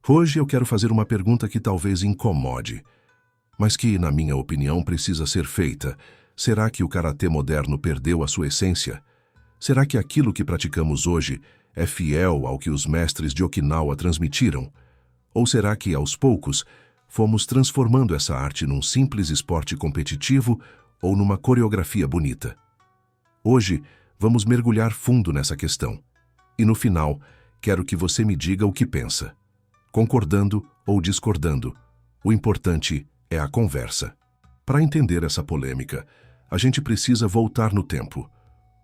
Hoje eu quero fazer uma pergunta que talvez incomode, mas que, na minha opinião, precisa ser feita. Será que o karatê moderno perdeu a sua essência? Será que aquilo que praticamos hoje é fiel ao que os mestres de Okinawa transmitiram? Ou será que, aos poucos, fomos transformando essa arte num simples esporte competitivo ou numa coreografia bonita? Hoje, vamos mergulhar fundo nessa questão. E no final, quero que você me diga o que pensa. Concordando ou discordando, o importante é a conversa. Para entender essa polêmica, a gente precisa voltar no tempo.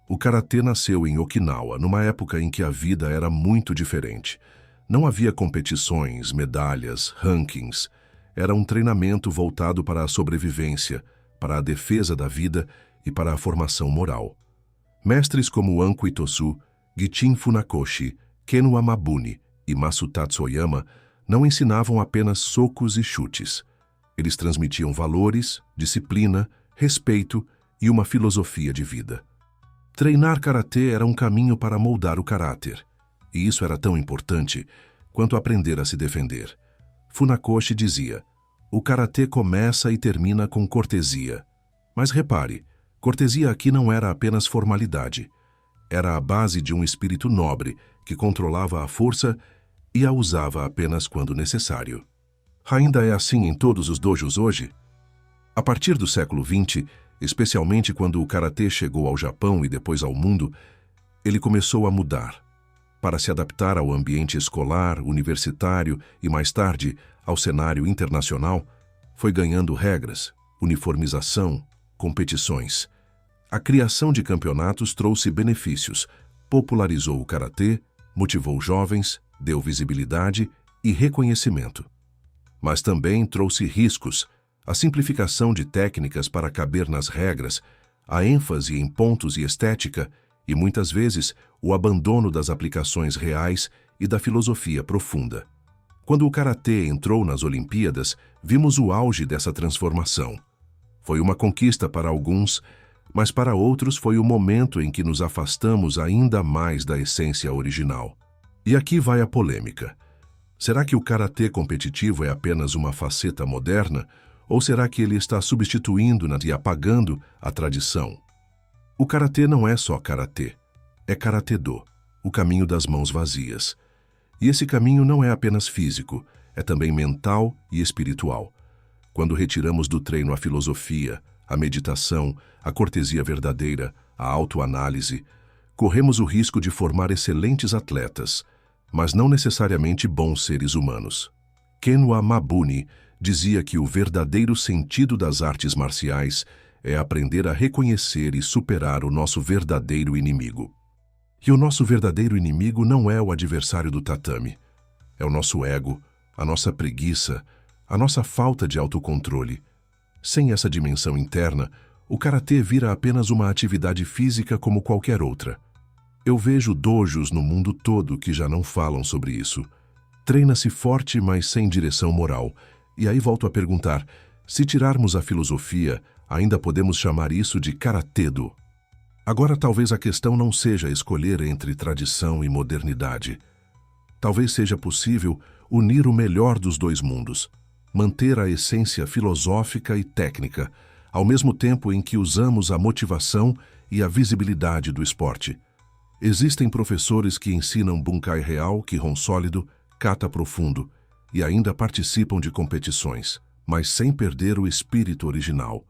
O karatê nasceu em Okinawa, numa época em que a vida era muito diferente. Não havia competições, medalhas, rankings. Era um treinamento voltado para a sobrevivência, para a defesa da vida e para a formação moral. Mestres como Anko Itosu, Gichin Funakoshi, Ken Wamabuni e Masutatsu Oyama não ensinavam apenas socos e chutes. Eles transmitiam valores, disciplina, respeito e uma filosofia de vida. Treinar karatê era um caminho para moldar o caráter, e isso era tão importante quanto aprender a se defender. Funakoshi dizia: o karatê começa e termina com cortesia. Mas repare, cortesia aqui não era apenas formalidade. Era a base de um espírito nobre que controlava a força e a usava apenas quando necessário. Ainda é assim em todos os dojos hoje? A partir do século XX, especialmente quando o karatê chegou ao Japão e depois ao mundo, ele começou a mudar. Para se adaptar ao ambiente escolar, universitário e, mais tarde, ao cenário internacional, foi ganhando regras, uniformização, competições. A criação de campeonatos trouxe benefícios, popularizou o karatê, motivou jovens, deu visibilidade e reconhecimento. Mas também trouxe riscos, a simplificação de técnicas para caber nas regras, a ênfase em pontos e estética e, muitas vezes, o abandono das aplicações reais e da filosofia profunda. Quando o karatê entrou nas Olimpíadas, vimos o auge dessa transformação. Foi uma conquista para alguns, mas para outros foi o momento em que nos afastamos ainda mais da essência original. E aqui vai a polêmica. Será que o karatê competitivo é apenas uma faceta moderna, ou será que ele está substituindo e apagando a tradição? O karatê não é só karatê, é karatê-do, o caminho das mãos vazias. E esse caminho não é apenas físico, é também mental e espiritual. Quando retiramos do treino a filosofia, a meditação, a cortesia verdadeira, a autoanálise, corremos o risco de formar excelentes atletas, mas não necessariamente bons seres humanos. Ken Wamabuni dizia que o verdadeiro sentido das artes marciais é aprender a reconhecer e superar o nosso verdadeiro inimigo. E o nosso verdadeiro inimigo não é o adversário do tatame. É o nosso ego, a nossa preguiça, a nossa falta de autocontrole. Sem essa dimensão interna, o karatê vira apenas uma atividade física como qualquer outra. Eu vejo dojos no mundo todo que já não falam sobre isso. Treina-se forte, mas sem direção moral. E aí volto a perguntar, se tirarmos a filosofia, ainda podemos chamar isso de karatê-do? Agora talvez a questão não seja escolher entre tradição e modernidade. Talvez seja possível unir o melhor dos dois mundos, manter a essência filosófica e técnica, ao mesmo tempo em que usamos a motivação e a visibilidade do esporte. Existem professores que ensinam bunkai real, quihon sólido, kata profundo e ainda participam de competições, mas sem perder o espírito original.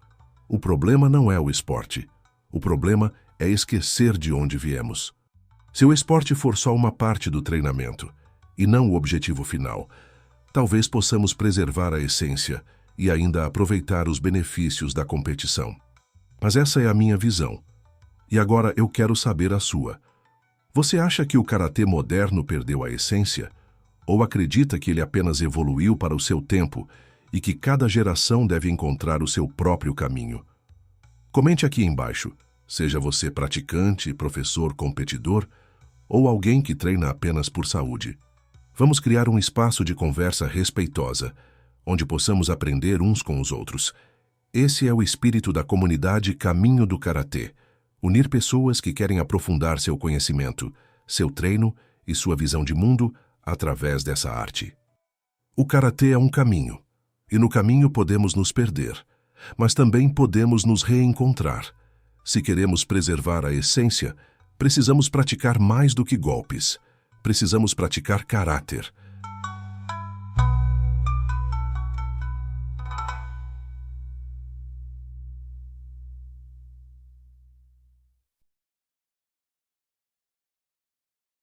O problema não é o esporte. O problema é esquecer de onde viemos. Se o esporte for só uma parte do treinamento e não o objetivo final, talvez possamos preservar a essência e ainda aproveitar os benefícios da competição. Mas essa é a minha visão. E agora eu quero saber a sua. Você acha que o karatê moderno perdeu a essência? Ou acredita que ele apenas evoluiu para o seu tempo e que cada geração deve encontrar o seu próprio caminho? Comente aqui embaixo, seja você praticante, professor, competidor ou alguém que treina apenas por saúde. Vamos criar um espaço de conversa respeitosa, onde possamos aprender uns com os outros. Esse é o espírito da comunidade Caminho do Karatê. Unir pessoas que querem aprofundar seu conhecimento, seu treino e sua visão de mundo através dessa arte. O karatê é um caminho, e no caminho podemos nos perder, mas também podemos nos reencontrar. Se queremos preservar a essência, precisamos praticar mais do que golpes. Precisamos praticar caráter,